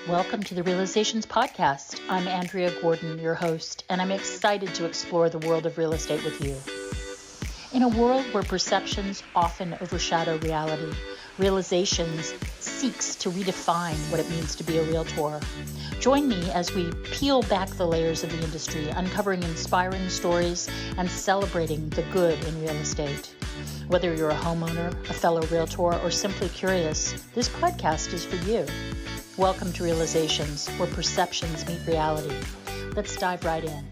Welcome to the Realizations Podcast. I'm Andrea Gordon, your host, and I'm excited to explore the world of real estate with you. In a world where perceptions often overshadow reality, Realizations seeks to redefine what it means to be a realtor. Join me as we peel back the layers of the industry, uncovering inspiring stories and celebrating the good in real estate. Whether you're a homeowner, a fellow realtor, or simply curious, this podcast is for you. Welcome to Realizations, where perceptions meet reality. Let's dive right in.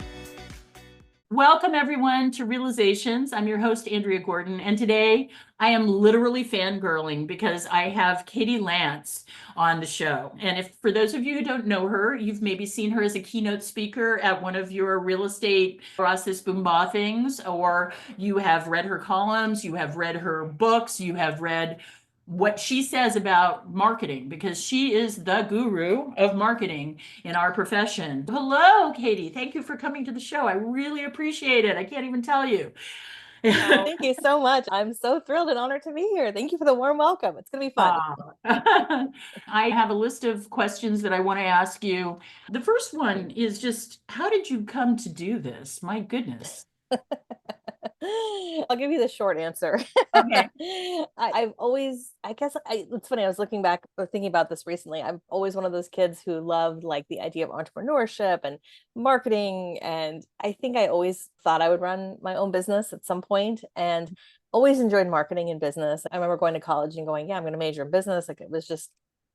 Welcome, everyone, to Realizations. I'm your host, Andrea Gordon, and today I am literally fangirling because I have Katie Lance on the show. And if for those of you who don't know her, you've maybe seen her as a keynote speaker at one of your real estate process boomba things, or you have read her columns, you have read her books, you have read what she says about marketing, because she is the guru of marketing in our profession. Hello, Katie. Thank you for coming to the show. I really appreciate it. I can't even tell you. Thank you so much. I'm so thrilled and honored to be here. Thank you for the warm welcome. It's going to be fun. I have a list of questions that I want to ask you. The first one is just, how did you come to do this? My goodness. I'll give you the short answer. Okay. I've always, it's funny, I was looking back or thinking about this recently. I'm always one of those kids who loved like the idea of entrepreneurship and marketing. And I think I always thought I would run my own business at some point, and always enjoyed marketing and business. I remember going to college and going, yeah, I'm going to major in business. Like it was just,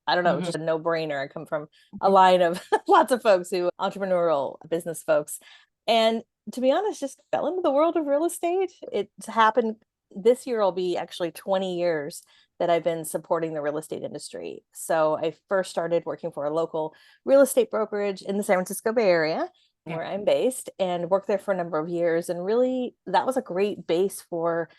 I don't know, it was just a no-brainer. I come from a line of lots of folks who entrepreneurial business folks. And to be honest, just fell into the world of real estate. It's happened this year. Will be actually 20 years that I've been supporting the real estate industry. So I first started working for a local real estate brokerage in the San Francisco Bay Area, where I'm based, and worked there for a number of years. And really, that was a great base for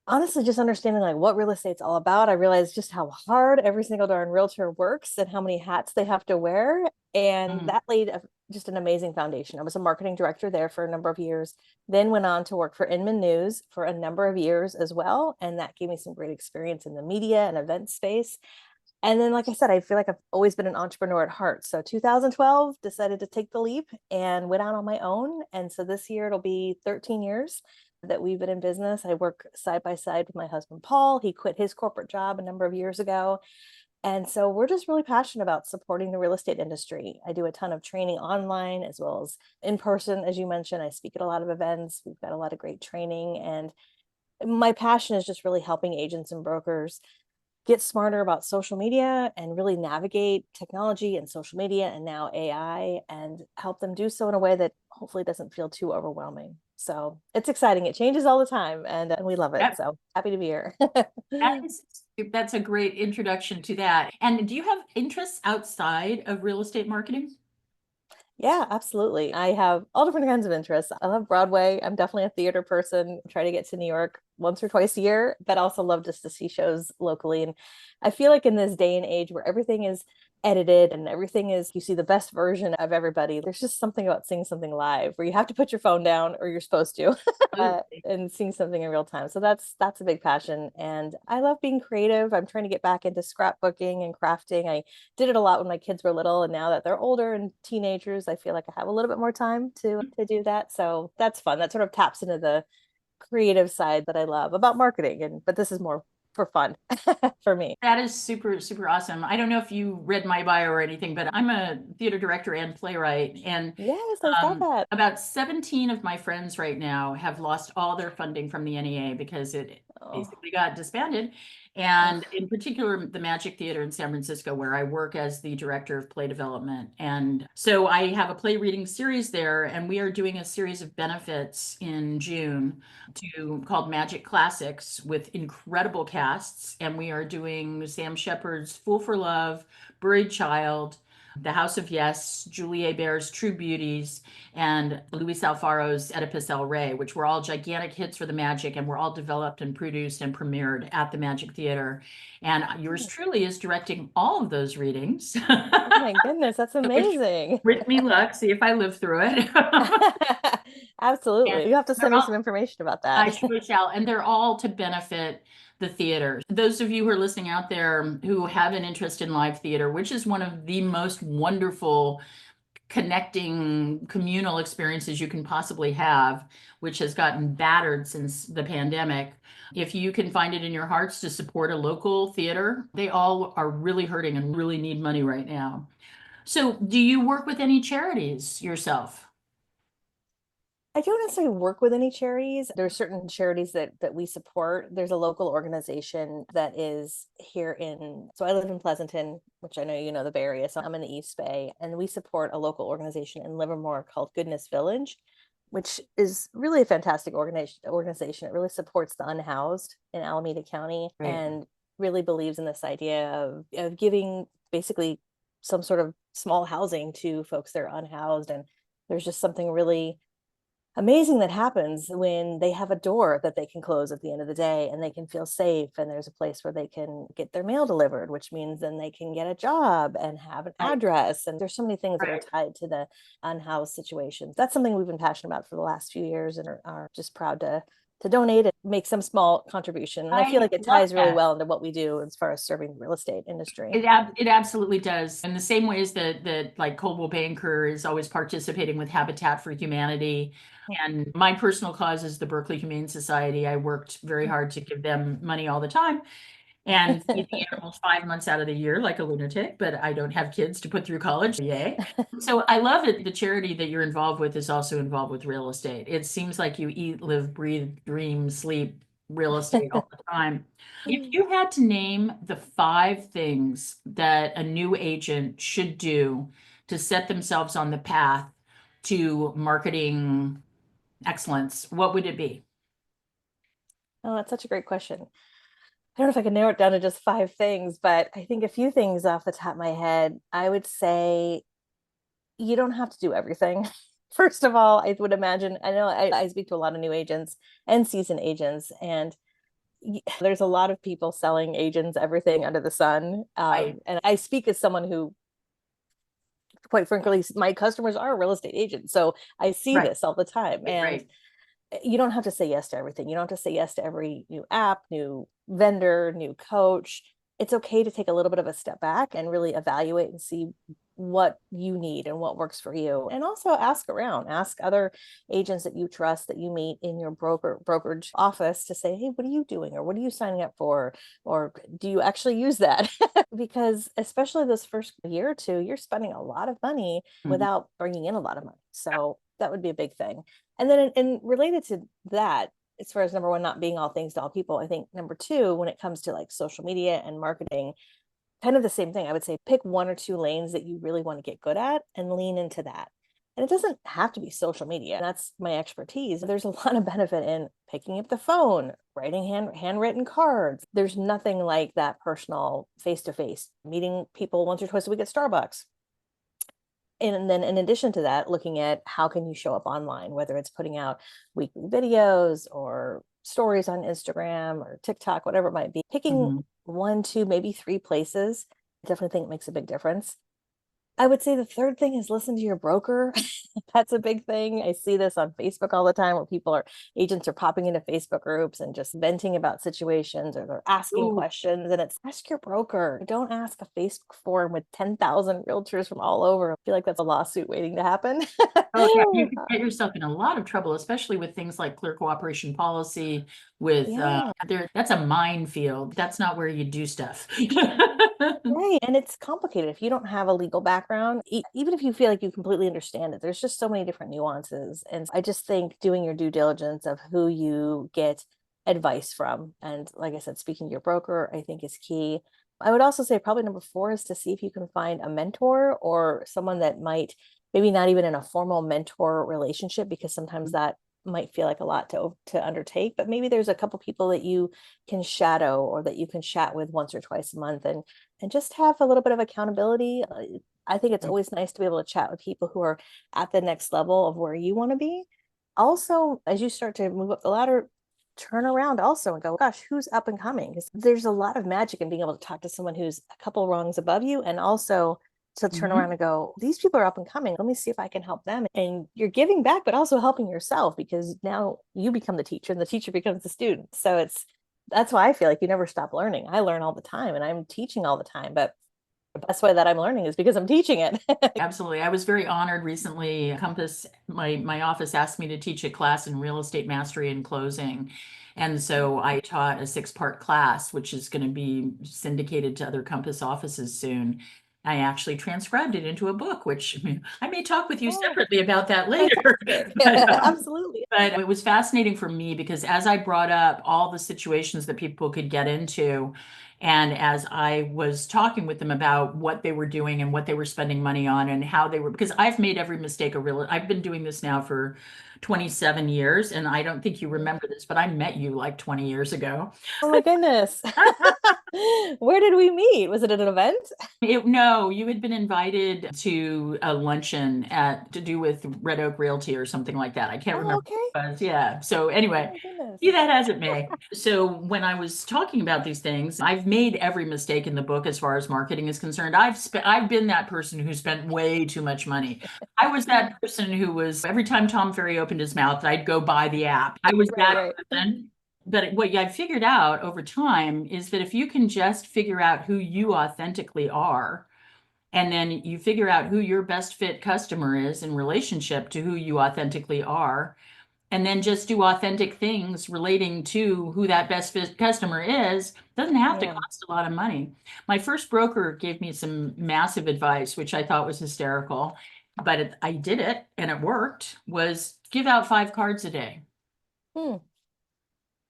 honestly just understanding like what real estate's all about. I realized just how hard every single darn realtor works and how many hats they have to wear. And that laid just an amazing foundation. I was a marketing director there for a number of years, then went on to work for Inman News for a number of years as well. And that gave me some great experience in the media and event space. And then, like I said, I feel like I've always been an entrepreneur at heart. So 2012, decided to take the leap and went out on my own. And so this year it'll be 13 years that we've been in business. I work side by side with my husband, Paul. He quit his corporate job a number of years ago. And so we're just really passionate about supporting the real estate industry. I do a ton of training online as well as in person. As you mentioned, I speak at a lot of events. We've got a lot of great training. And my passion is just really helping agents and brokers get smarter about social media and really navigate technology and social media and now AI, and help them do so in a way that hopefully doesn't feel too overwhelming. So it's exciting. It changes all the time, and we love it. Yep. So happy to be here. That's a great introduction to that. And do you have interests outside of real estate marketing? Yeah, absolutely. I have all different kinds of interests. I love Broadway. I'm definitely a theater person. Try to get to New York once or twice a year, but also love just to see shows locally. And I feel like in this day and age where everything is edited and everything is, you see the best version of everybody, there's just something about seeing something live where you have to put your phone down, or you're supposed to, and seeing something in real time. So that's a big passion. And I love being creative. I'm trying to get back into scrapbooking and crafting. I did it a lot when my kids were little, and now that they're older and teenagers, I feel like I have a little bit more time to do that. So that's fun. That sort of taps into the creative side that I love about marketing. But this is more for fun for me. That is super, super awesome. I don't know if you read my bio or anything, but I'm a theater director and playwright. And yes, I saw that. About 17 of my friends right now have lost all their funding from the NEA because it basically got disbanded. And in particular, the Magic Theater in San Francisco, where I work as the director of play development. And so I have a play reading series there, and we are doing a series of benefits in June called Magic Classics with incredible casts. And we are doing Sam Shepard's Fool for Love, Buried Child, The House of Yes, Julie Hebert's True Beauties, and Luis Alfaro's Oedipus El Rey, which were all gigantic hits for the Magic, and were all developed and produced and premiered at the Magic Theater. And yours truly is directing all of those readings. Oh my goodness, that's amazing. Wish me luck, see if I live through it. And Absolutely. You have to they're send me all, some information about I that. sure shall. And they're all to benefit the theater. Those of you who are listening out there who have an interest in live theater, which is one of the most wonderful connecting communal experiences you can possibly have, which has gotten battered since the pandemic. If you can find it in your hearts to support a local theater, they all are really hurting and really need money right now. So, do you work with any charities yourself? I don't necessarily work with any charities. There are certain charities that we support. There's a local organization that is here in, so I live in Pleasanton, which I know you know the Bay Area. So I'm in the East Bay, and we support a local organization in Livermore called Goodness Village, which is really a fantastic organization. It really supports the unhoused in Alameda County Right. and really believes in this idea of giving basically some sort of small housing to folks that are unhoused. And there's just something really amazing that happens when they have a door that they can close at the end of the day and they can feel safe, and there's a place where they can get their mail delivered, which means then they can get a job and have an Right. address. And there's so many things that are Right. tied to the unhoused situations. That's something we've been passionate about for the last few years, and are just proud to donate and make some small contribution. And I feel I like it love ties really that. well into what we do as far as serving the real estate industry. It absolutely does. In the same ways that like Coldwell Banker is always participating with Habitat for Humanity. And my personal cause is the Berkeley Humane Society. I worked very hard to give them money all the time and feed the animals 5 months out of the year like a lunatic, but I don't have kids to put through college. Yay. So I love it. The charity that you're involved with is also involved with real estate. It seems like you eat, live, breathe, dream, sleep real estate all the time. If you had to name the 5 things that a new agent should do to set themselves on the path to marketing excellence, what would it be? Oh, that's such a great question. I don't know if I can narrow it down to just 5 things, but I think a few things off the top of my head. I would say you don't have to do everything. First of all, I would imagine, I know I speak to a lot of new agents and seasoned agents, and there's a lot of people selling agents everything under the sun. Right, And I speak as someone who, quite frankly, my customers are real estate agents. So I see right, this all the time. And right, you don't have to say yes to everything. You don't have to say yes to every new app, new vendor, new coach. It's okay to take a little bit of a step back and really evaluate and see what you need and what works for you. And also ask around, ask other agents that you trust that you meet in your brokerage office to say, hey, what are you doing? Or what are you signing up for? Or do you actually use that? Because especially this first year or two, you're spending a lot of money Mhm. without bringing in a lot of money. So that would be a big thing. And then, and related to that, as far as number one, not being all things to all people, I think number two, when it comes to like social media and marketing, kind of the same thing. I would say pick 1 or 2 lanes that you really want to get good at and lean into that. And it doesn't have to be social media. That's my expertise. There's a lot of benefit in picking up the phone, writing handwritten cards. There's nothing like that personal face to face, meeting people once or twice a week at Starbucks. And then in addition to that, looking at how can you show up online, whether it's putting out weekly videos or stories on Instagram or TikTok, whatever it might be, picking Mhm. 1, 2, maybe 3 places. I definitely think it makes a big difference. I would say the third thing is listen to your broker. That's a big thing. I see this on Facebook all the time where agents are popping into Facebook groups and just venting about situations, or they're asking Ooh, questions. And it's ask your broker. Don't ask a Facebook forum with 10,000 realtors from all over. I feel like that's a lawsuit waiting to happen. oh yeah, you could get yourself in a lot of trouble, especially with things like clear cooperation policy. With Yeah. that's a minefield. That's not where you do stuff. Right. And it's complicated if you don't have a legal background, even if you feel like you completely understand it, there's just so many different nuances. And I just think doing your due diligence of who you get advice from. And like I said, speaking to your broker, I think is key. I would also say probably number 4 is to see if you can find a mentor or someone that might, maybe not even in a formal mentor relationship, because sometimes that might feel like a lot to undertake, but maybe there's a couple people that you can shadow or that you can chat with once or twice a month, and just have a little bit of accountability. I think it's always nice to be able to chat with people who are at the next level of where you want to be. Also, as you start to move up the ladder, turn around also and go, gosh, who's up and coming? Because there's a lot of magic in being able to talk to someone who's a couple rungs above you, and also to turn around and go, these people are up and coming. Let me see if I can help them. And you're giving back, but also helping yourself, because now you become the teacher and the teacher becomes the student. So that's why I feel like you never stop learning. I learn all the time and I'm teaching all the time, but the best way that I'm learning is because I'm teaching it. Absolutely. I was very honored recently. Compass, my office asked me to teach a class in real estate mastery and closing. And so I taught a 6-part class, which is going to be syndicated to other Compass offices soon. I actually transcribed it into a book, which I may talk with you separately about that later. Absolutely. But it was fascinating for me because as I brought up all the situations that people could get into, and as I was talking with them about what they were doing and what they were spending money on and how they were, because I've made every mistake I've been doing this now for 27 years. And I don't think you remember this, but I met you like 20 years ago. Oh my goodness. Where did we meet? Was it at an event? No, you had been invited to a luncheon to do with Red Oak Realty or something like that. I can't remember. Okay. What it was. Yeah. So anyway, Oh be that as it may. So when I was talking about these things, I've made every mistake in the book as far as marketing is concerned. I've been that person who spent way too much money. I was that person who was every time Tom Ferry opened his mouth, I'd go buy the app. I was that person. But what I figured out over time is that if you can just figure out who you authentically are, and then you figure out who your best fit customer is in relationship to who you authentically are, and then just do authentic things relating to who that best fit customer is, doesn't have to cost a lot of money. My first broker gave me some massive advice, which I thought was hysterical, but I did it and it worked, was give out 5 cards a day.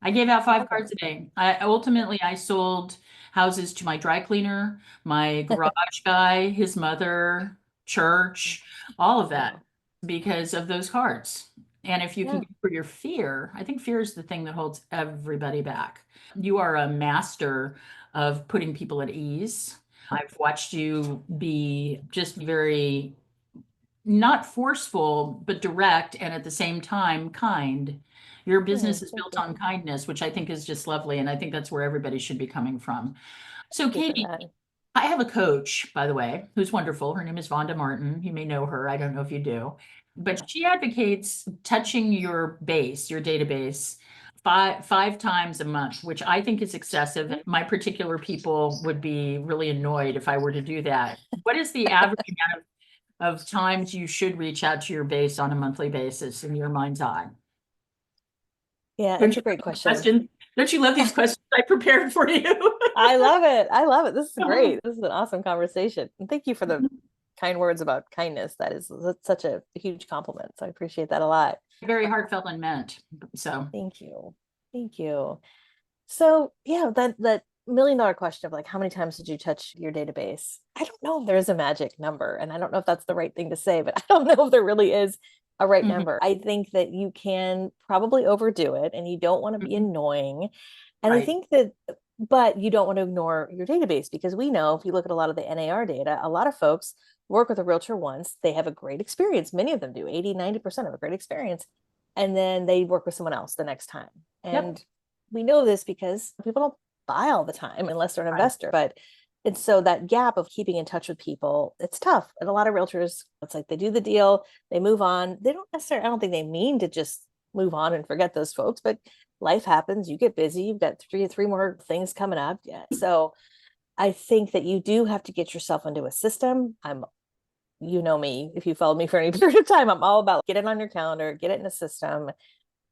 I gave out 5 cards a day. I sold houses to my dry cleaner, my garage guy, his mother, church, all of that because of those cards. And if you can get through your fear, I think fear is the thing that holds everybody back. You are a master of putting people at ease. I've watched you be just very not forceful, but direct and at the same time kind. Your business is built on kindness, which I think is just lovely. And I think that's where everybody should be coming from. So, Katie, I have a coach, by the way, who's wonderful. Her name is Vonda Martin. You may know her. I don't know if you do, but she advocates touching your base, your database, five times a month, which I think is excessive. My particular people would be really annoyed if I were to do that. What is the average amount of times you should reach out to your base on a monthly basis in your mind's eye? Yeah, it's a great question. Don't you love these questions I prepared for you? I love it. I love it. This is great. This is an awesome conversation. And thank you for the kind words about kindness. That's such a huge compliment. So I appreciate that a lot. Very heartfelt and meant. So thank you. Thank you. So yeah, that $1 million question of like, how many times did you touch your database? I don't know if there is a magic number, and I don't know if that's the right thing to say, but I don't know if there really is a right number. I think that you can probably overdo it and you don't want to be annoying. And I think that, but you don't want to ignore your database, because we know if you look at a lot of the NAR data, a lot of folks work with a realtor once, they have a great experience. Many of them do, 80-90% have a great experience. And then they work with someone else the next time. And we know this because people don't buy all the time unless they're an investor. But and so that gap of keeping in touch with people, it's tough. And a lot of realtors, it's like they do the deal, they move on. They don't necessarily, I don't think they mean to just move on and forget those folks, but life happens. You get busy. You've got three more things coming up. Yeah. So I think that you do have to get yourself into a system. You know me, if you followed me for any period of time, I'm all about get it on your calendar, get it in a system.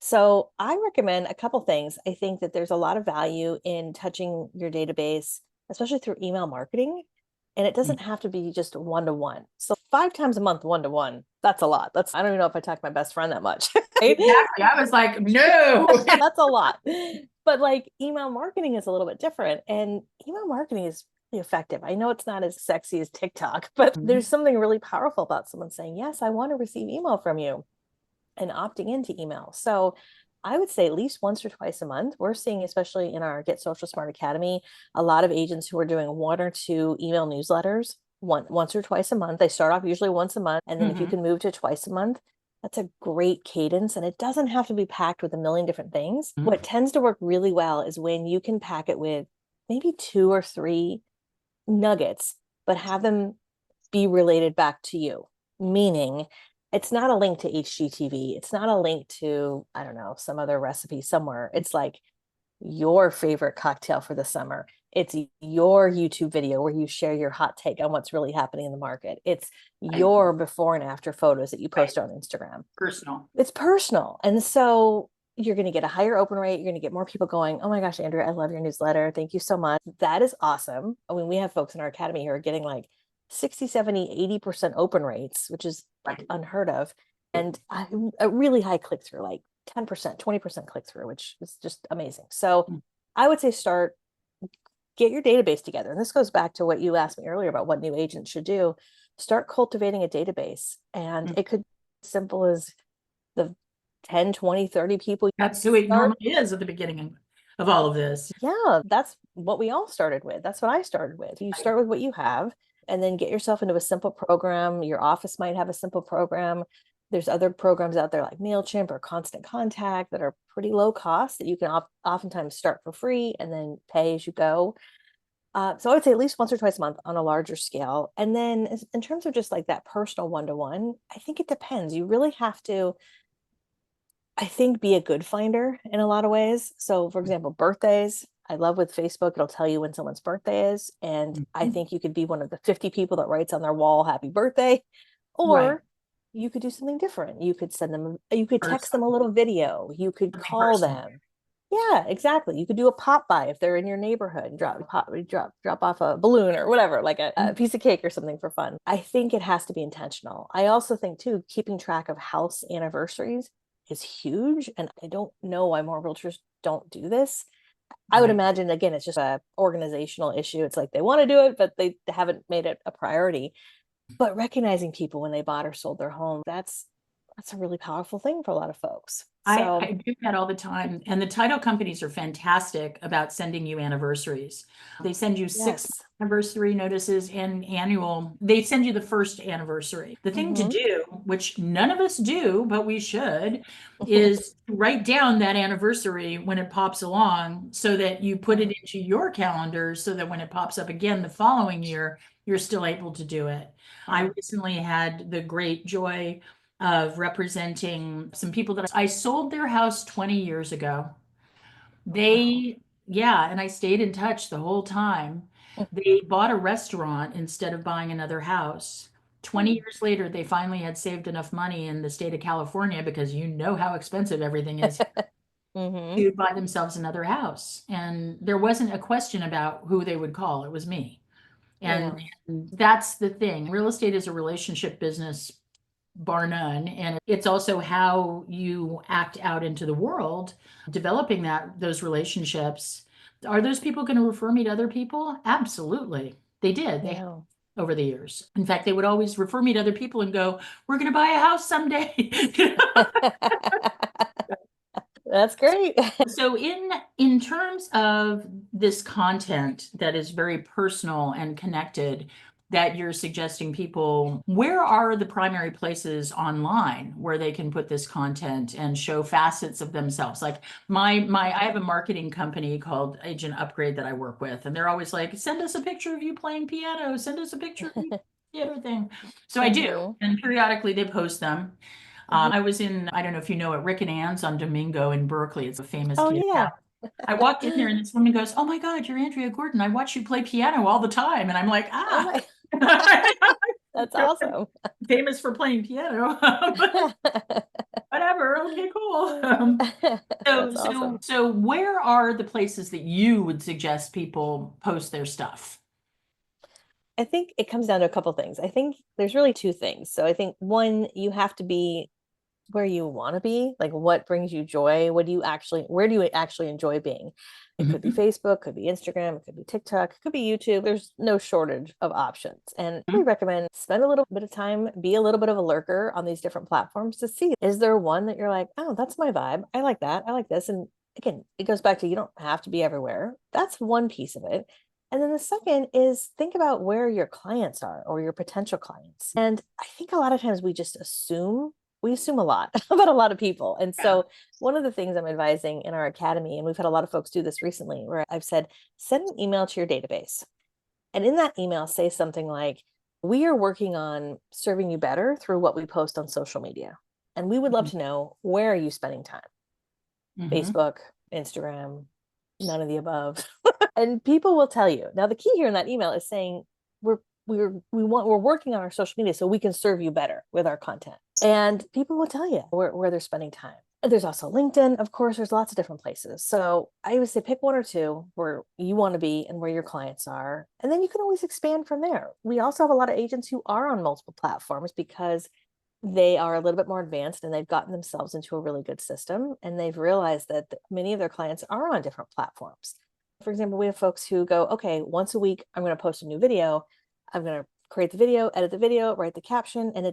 So I recommend a couple things. I think that there's a lot of value in touching your database, especially through email marketing. And it doesn't have to be just one-to-one. So 5 times a month, one-to-one, that's a lot. I don't even know if I talk to my best friend that much. Exactly. I was like, no, that's a lot. But like email marketing is a little bit different. And email marketing is really effective. I know it's not as sexy as TikTok, but there's something really powerful about someone saying, yes, I want to receive email from you, and opting into email. So I would say at least once or twice a month. We're seeing, especially in our Get Social Smart Academy, a lot of agents who are doing 1 or 2 email newsletters once or twice a month. They start off usually once a month. And then if you can move to twice a month, that's a great cadence. And it doesn't have to be packed with a million different things. What tends to work really well is when you can pack it with maybe 2 or 3 nuggets, but have them be related back to you. Meaning, it's not a link to HGTV. It's not a link to, I don't know, some other recipe somewhere. It's like your favorite cocktail for the summer. It's your YouTube video where you share your hot take on what's really happening in the market. It's your before and after photos that you post on Instagram. Personal. It's personal. And so you're going to get a higher open rate. You're going to get more people going, oh my gosh, Andrea, I love your newsletter. Thank you so much. That is awesome. I mean, we have folks in our academy who are getting like 60, 70, 80% open rates, which is like unheard of. And a really high click through, like 10%, 20% click through, which is just amazing. So I would say get your database together. And this goes back to what you asked me earlier about what new agents should do. Start cultivating a database. And it could be as simple as the 10, 20, 30 people. That's who it normally is at the beginning of all of this. Yeah, that's what we all started with. That's what I started with. You start with what you have and then get yourself into a simple program. Your office might have a simple program. There's other programs out there like MailChimp or Constant Contact that are pretty low cost that you can oftentimes start for free and then pay as you go. So I would say at least once or twice a month on a larger scale. And then in terms of just like that personal one-to-one, I think it depends. You really have to, I think, be a good finder in a lot of ways. So for example, birthdays, I love with Facebook, it'll tell you when someone's birthday is. And I think you could be one of the 50 people that writes on their wall, happy birthday, or you could do something different. You could send them, you could text them a little video. You could call them. Yeah, exactly. You could do a pop by if they're in your neighborhood and drop off a balloon or whatever, like a piece of cake or something for fun. I think it has to be intentional. I also think too, keeping track of house anniversaries is huge. And I don't know why more realtors don't do this. I would imagine, again, it's just a organizational issue. It's like they want to do it, but they haven't made it a priority. But recognizing people when they bought or sold their home, that's a really powerful thing for a lot of folks. So I do that all the time. And the title companies are fantastic about sending you anniversaries. They send you 6 anniversary notices and annual. They send you the first anniversary. The thing to do, which none of us do, but we should, is write down that anniversary when it pops along so that you put it into your calendar so that when it pops up again the following year, you're still able to do it. I recently had the great joy of representing some people that I sold their house 20 years ago. And I stayed in touch the whole time. They bought a restaurant instead of buying another house. 20 years later, they finally had saved enough money in the state of California, because you know how expensive everything is, to buy themselves another house. And there wasn't a question about who they would call. It was me. And that's the thing. Real estate is a relationship business, bar none. And it's also how you act out into the world, developing those relationships. Are those people going to refer me to other people? Absolutely. They did. They have over the years. In fact, they would always refer me to other people and go, we're going to buy a house someday. That's great. So in terms of this content that is very personal and connected that you're suggesting people, where are the primary places online where they can put this content and show facets of themselves? Like I have a marketing company called Agent Upgrade that I work with, and they're always like, send us a picture of you playing piano, send us a picture of you everything. So I do, and periodically they post them. I was I don't know if you know it, Rick and Ann's on Domingo in Berkeley. It's a famous piano. I walked in there and this woman goes, oh my God, you're Andrea Gordon. I watch you play piano all the time. And I'm like, that's awesome. Famous for playing piano. Whatever. Okay, cool. So where are the places that you would suggest people post their stuff? I think it comes down to a couple things. I think there's really 2 things. So I think one, you have to be where you want to be, like what brings you joy. Where do you actually enjoy being? It could be Facebook, could be Instagram, it could be TikTok, it could be YouTube. There's no shortage of options. And I recommend spend a little bit of time, be a little bit of a lurker on these different platforms to see, is there one that you're like, oh, that's my vibe. I like that. I like this. And again, it goes back to, you don't have to be everywhere. That's one piece of it. And then the second is think about where your clients are or your potential clients. And I think a lot of times we assume a lot about a lot of people. And so one of the things I'm advising in our academy, and we've had a lot of folks do this recently, where I've said, send an email to your database. And in that email, say something like, We are working on serving you better through what we post on social media. And we would love to know, where are you spending time? Facebook, Instagram, none of the above. And people will tell you. Now, the key here in that email is saying we're working on our social media so we can serve you better with our content. And people will tell you where they're spending time. There's also LinkedIn, of course. There's lots of different places. So I would say pick one or two where you want to be and where your clients are. And then you can always expand from there. We also have a lot of agents who are on multiple platforms because they are a little bit more advanced and they've gotten themselves into a really good system. And they've realized that many of their clients are on different platforms. For example, we have folks who go, okay, once a week, I'm going to post a new video. I'm going to create the video, edit the video, write the caption. And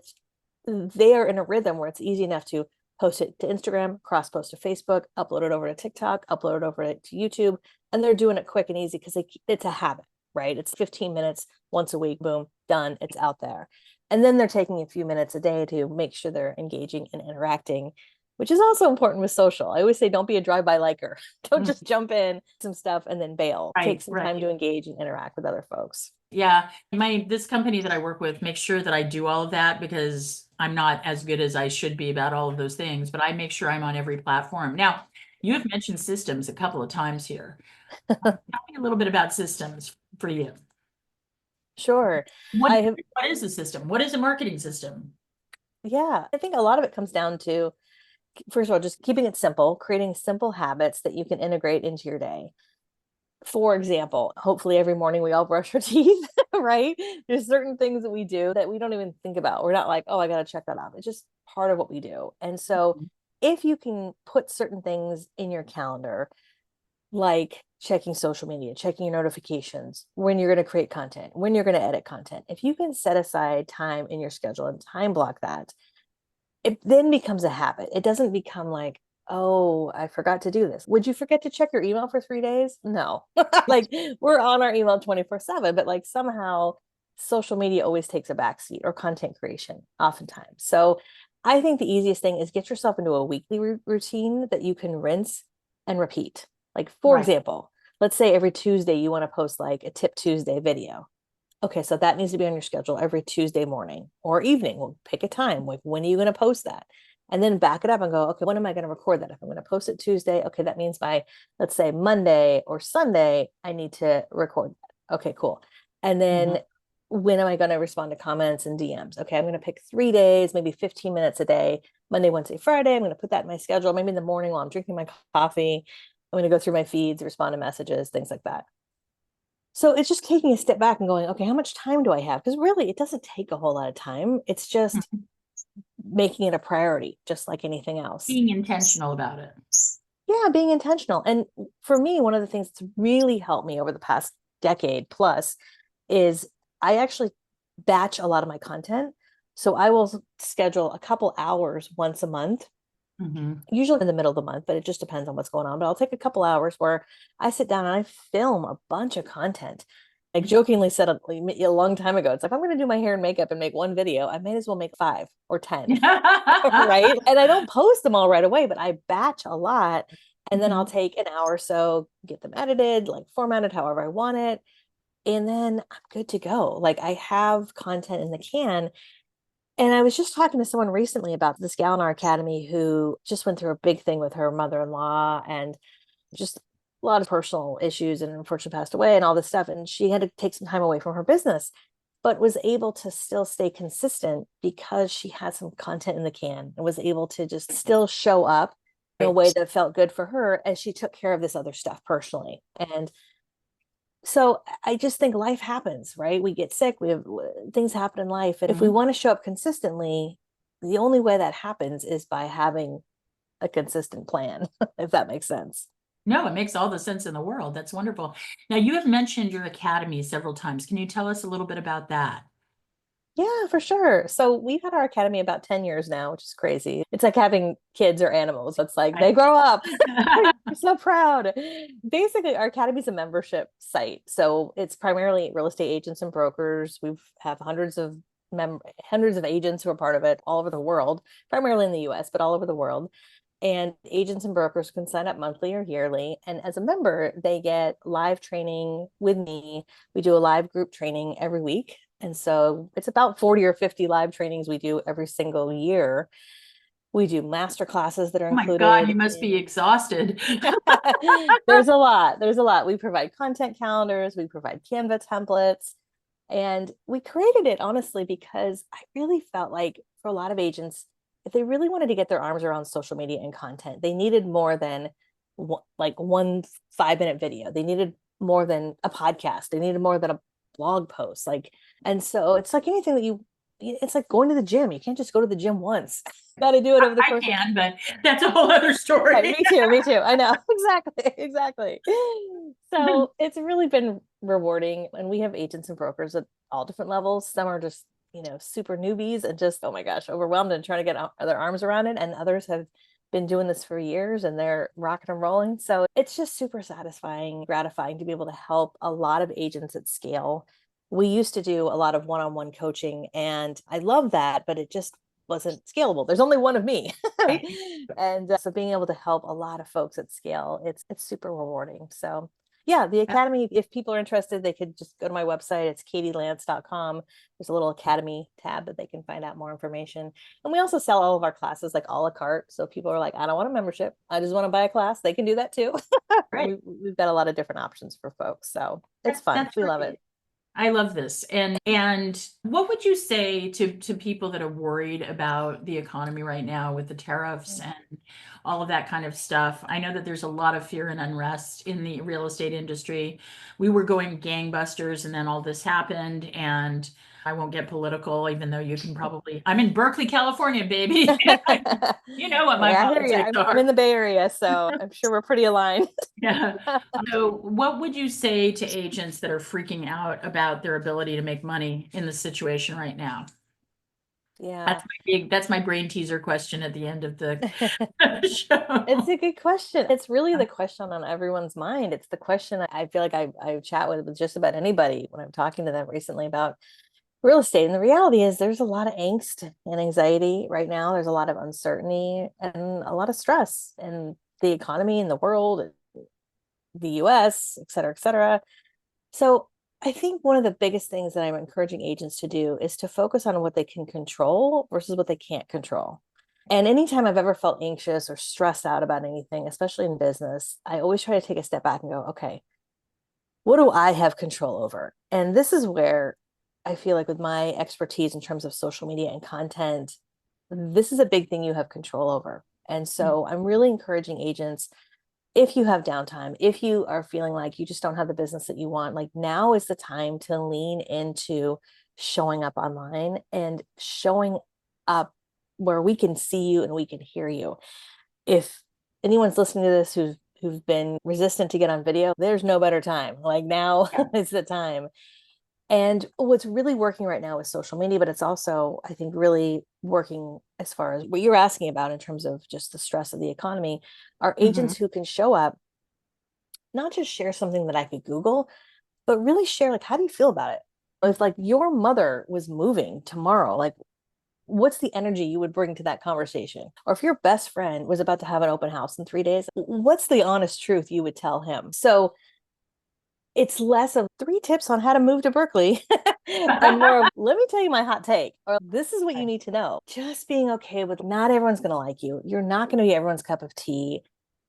they are in a rhythm where it's easy enough to post it to Instagram, cross post to Facebook, upload it over to TikTok, upload it over to YouTube. And they're doing it quick and easy because it's a habit, right? It's 15 minutes once a week, boom, done, it's out there. And then they're taking a few minutes a day to make sure they're engaging and interacting, which is also important with social. I always say, don't be a drive-by liker. Don't just jump in some stuff and then bail. Take some time to engage and interact with other folks. Yeah, this company that I work with makes sure that I do all of that because I'm not as good as I should be about all of those things, but I make sure I'm on every platform. Now, you have mentioned systems a couple of times here. Tell me a little bit about systems for you. Sure. What is a system? What is a marketing system? Yeah, I think a lot of it comes down to, first of all, just keeping it simple, creating simple habits that you can integrate into your day. For example, hopefully every morning we all brush our teeth, right? There's certain things that we do that we don't even think about. We're not like, oh, I got to check that off. It's just part of what we do. And so if you can put certain things in your calendar, like checking social media, checking your notifications, when you're going to create content, when you're going to edit content, if you can set aside time in your schedule and time block that, it then becomes a habit. It doesn't become like, oh, I forgot to do this. Would you forget to check your email for 3 days? No. Like, we're on our email 24/7, but like somehow social media always takes a backseat, or content creation oftentimes. So I think the easiest thing is get yourself into a weekly routine that you can rinse and repeat. Like, for example, let's say every Tuesday you want to post like a Tip Tuesday video. Okay, so that needs to be on your schedule every Tuesday morning or evening. We'll pick a time. Like, when are you going to post that? And then back it up and go, okay, when am I going to record that? If I'm going to post it Tuesday, okay, that means by, let's say, Monday or Sunday, I need to record that. Okay, cool. And then when am I going to respond to comments and DMs? Okay, I'm going to pick 3 days, maybe 15 minutes a day, Monday, Wednesday, Friday. I'm going to put that in my schedule. Maybe in the morning while I'm drinking my coffee, I'm going to go through my feeds, respond to messages, things like that. So it's just taking a step back and going, okay, how much time do I have? Because really, it doesn't take a whole lot of time. It's just making it a priority, just like anything else. Being intentional about it. Yeah, being intentional. And for me, one of the things that's really helped me over the past decade plus is I actually batch a lot of my content. So I will schedule a couple hours once a month, usually in the middle of the month, but it just depends on what's going on. But I'll take a couple hours where I sit down and I film a bunch of content. I jokingly said a long time ago, it's like, I'm going to do my hair and makeup and make one video, I may as well make 5 or 10, right? And I don't post them all right away, but I batch a lot. And then I'll take an hour or so, get them edited, like formatted however I want it. And then I'm good to go. Like, I have content in the can. And I was just talking to someone recently about this gal in our academy who just went through a big thing with her mother-in-law and just a lot of personal issues, and unfortunately passed away and all this stuff. And she had to take some time away from her business, but was able to still stay consistent because she had some content in the can and was able to just still show up in a way that felt good for her as she took care of this other stuff personally. And so I just think life happens, right? We get sick, we have things happen in life. And if we want to show up consistently, the only way that happens is by having a consistent plan, if that makes sense. No, it makes all the sense in the world. That's wonderful. Now, you have mentioned your academy several times. Can you tell us a little bit about that? Yeah, for sure. So we've had our academy about 10 years now, which is crazy. It's like having kids or animals. It's like they grow up. We're so proud. Basically, our academy is a membership site. So it's primarily real estate agents and brokers. We have hundreds of agents who are part of it all over the world, primarily in the US, but all over the world. And agents and brokers can sign up monthly or yearly. And as a member, they get live training with me. We do a live group training every week. And so it's about 40 or 50 live trainings we do every single year. We do master classes that are Oh my God, included. you must be exhausted. There's a lot. There's a lot. We provide content calendars, we provide Canva templates, and we created it honestly because I really felt like for a lot of agents, if they really wanted to get their arms around social media and content, they needed more than like one 5-minute video. They needed more than a podcast. They needed more than a blog post. Like, and so it's like anything that it's like going to the gym. You can't just go to the gym once. Got to do it over the I course can, but that's a whole other story. Right, me too, me too. I know. Exactly, exactly. So it's really been rewarding. And we have agents and brokers at all different levels. Some are just, super newbies and just, oh my gosh, overwhelmed and trying to get their arms around it. And others have been doing this for years and they're rocking and rolling. So it's just super satisfying, gratifying to be able to help a lot of agents at scale. We used to do a lot of one-on-one coaching and I love that, but it just wasn't scalable. There's only one of me. Right. And so being able to help a lot of folks at scale, it's super rewarding. So yeah, the Academy, if people are interested, they could just go to my website. It's katielance.com. There's a little Academy tab that they can find out more information. And we also sell all of our classes like a la carte. So people are like, I don't want a membership. I just want to buy a class. They can do that too. Right. We've got a lot of different options for folks. So it's fun. That's We love great. it. I love this. And what would you say to people that are worried about the economy right now with the tariffs and all of that kind of stuff? I know that there's a lot of fear and unrest in the real estate industry. We were going gangbusters and then all this happened, and I won't get political, even though you can probably, I'm in Berkeley, California, baby. You know what my Yeah, I hear you. politics I'm are. in the Bay Area, so I'm sure we're pretty aligned. Yeah. So what would you say to agents that are freaking out about their ability to make money in the situation right now? Yeah. That's my brain teaser question at the end of the show. It's a good question. It's really the question on everyone's mind. It's the question I feel like I chat with just about anybody when I'm talking to them recently about real estate. And the reality is there's a lot of angst and anxiety right now. There's a lot of uncertainty and a lot of stress in the economy and the world, the US, et cetera, et cetera. So I think one of the biggest things that I'm encouraging agents to do is to focus on what they can control versus what they can't control. And anytime I've ever felt anxious or stressed out about anything, especially in business, I always try to take a step back and go, okay, what do I have control over? And this is where I feel like with my expertise in terms of social media and content, this is a big thing you have control over. And so I'm really encouraging agents, if you have downtime, if you are feeling like you just don't have the business that you want, like now is the time to lean into showing up online and showing up where we can see you and we can hear you. If anyone's listening to this who've been resistant to get on video, there's no better time. Like now is the time. And what's really working right now is social media, but it's also, I think, really working as far as what you're asking about in terms of just the stress of the economy, are agents who can show up, not just share something that I could Google, but really share, like, how do you feel about it? If like your mother was moving tomorrow, like what's the energy you would bring to that conversation? Or if your best friend was about to have an open house in 3 days, what's the honest truth you would tell him? So it's less of 3 tips on how to move to Berkeley and more of, let me tell you my hot take, or this is what you need to know. Just being okay with not everyone's going to like you. You're not going to be everyone's cup of tea.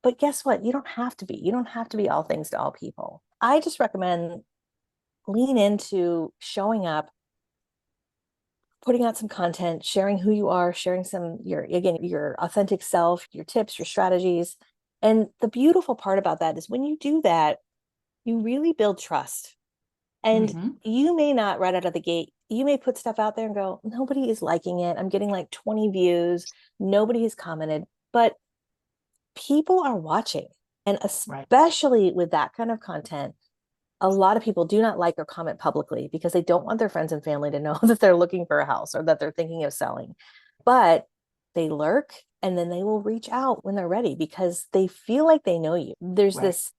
But guess what? You don't have to be. You don't have to be all things to all people. I just recommend lean into showing up, putting out some content, sharing who you are, sharing your authentic self, your tips, your strategies. And the beautiful part about that is when you do that, you really build trust. And you may not right out of the gate, you may put stuff out there and go, nobody is liking it. I'm getting like 20 views. Nobody has commented, but people are watching. And especially with that kind of content, a lot of people do not like or comment publicly because they don't want their friends and family to know that they're looking for a house or that they're thinking of selling. But they lurk and then they will reach out when they're ready because they feel like they know you. There's this,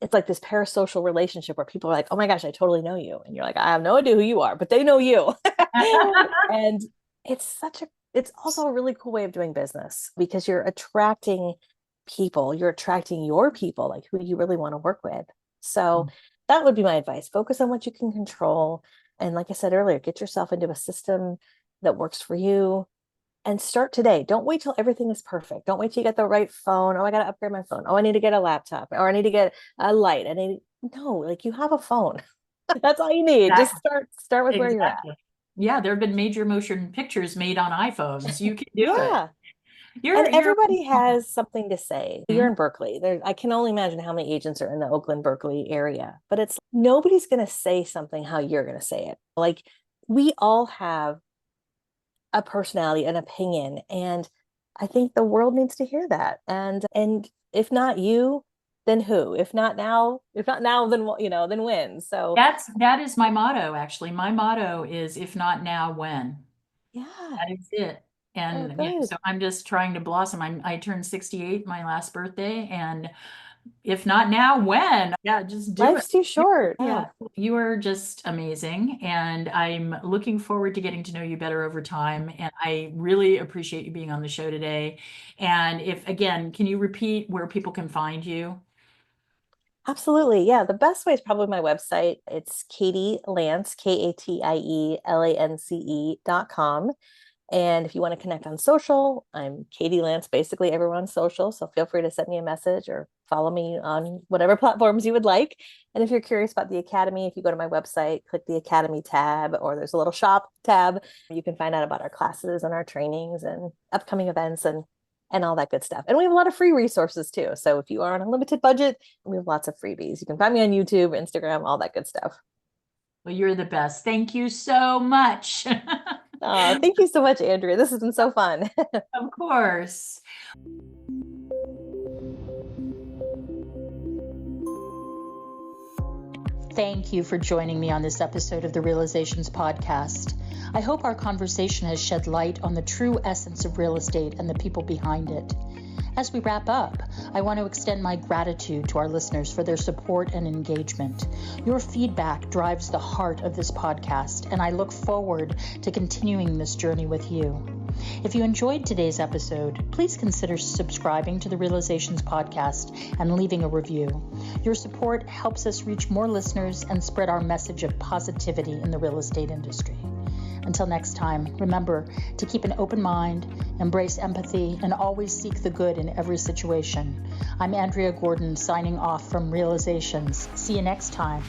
it's like this parasocial relationship where people are like, oh my gosh, I totally know you. And you're like, I have no idea who you are, but they know you. And it's also a really cool way of doing business because you're attracting people, you're attracting your people, like who you really want to work with. So that would be my advice. Focus on what you can control And like I said earlier, get yourself into a system that works for you and start today. Don't wait till everything is perfect. Don't wait till you get the right phone. Oh, I got to upgrade my phone. Oh, I need to get a laptop, or I need to get a light. No, like, you have a phone. That's all you need. Just start with where you're at. Yeah, there have been major motion pictures made on iPhones. You can do it. Yeah. And everybody has something to say. You're in Berkeley. I can only imagine how many agents are in the Oakland, Berkeley area, but it's nobody's going to say something how you're going to say it. Like, we all have a personality, an opinion, and I think the world needs to hear that. And if not you, then who? If not now, then then when? So that is my motto, actually. My motto is, if not now, when? yeah, that is it. And so I'm just trying to blossom. I turned 68 my last birthday, and if not now, when? Yeah, just do it. Life's too short. Yeah, you are just amazing, and I'm looking forward to getting to know you better over time. And I really appreciate you being on the show today. And can you repeat where people can find you? Absolutely. Yeah. The best way is probably my website. It's Katie Lance, KatieLance.com. And if you want to connect on social, I'm Katie Lance, basically everyone's social. So feel free to send me a message or follow me on whatever platforms you would like. And if you're curious about the Academy, if you go to my website, click the Academy tab, or there's a little shop tab, you can find out about our classes and our trainings and upcoming events and all that good stuff. And we have a lot of free resources too. So if you are on a limited budget, we have lots of freebies. You can find me on YouTube, Instagram, all that good stuff. Well, you're the best. Thank you so much. Oh, thank you so much, Andrea. This has been so fun. Of course. Thank you for joining me on this episode of the Realizations Podcast. I hope our conversation has shed light on the true essence of real estate and the people behind it. As we wrap up, I want to extend my gratitude to our listeners for their support and engagement. Your feedback drives the heart of this podcast, and I look forward to continuing this journey with you. If you enjoyed today's episode, please consider subscribing to the Realizations Podcast and leaving a review. Your support helps us reach more listeners and spread our message of positivity in the real estate industry. Until next time, remember to keep an open mind, embrace empathy, and always seek the good in every situation. I'm Andrea Gordon, signing off from Realizations. See you next time.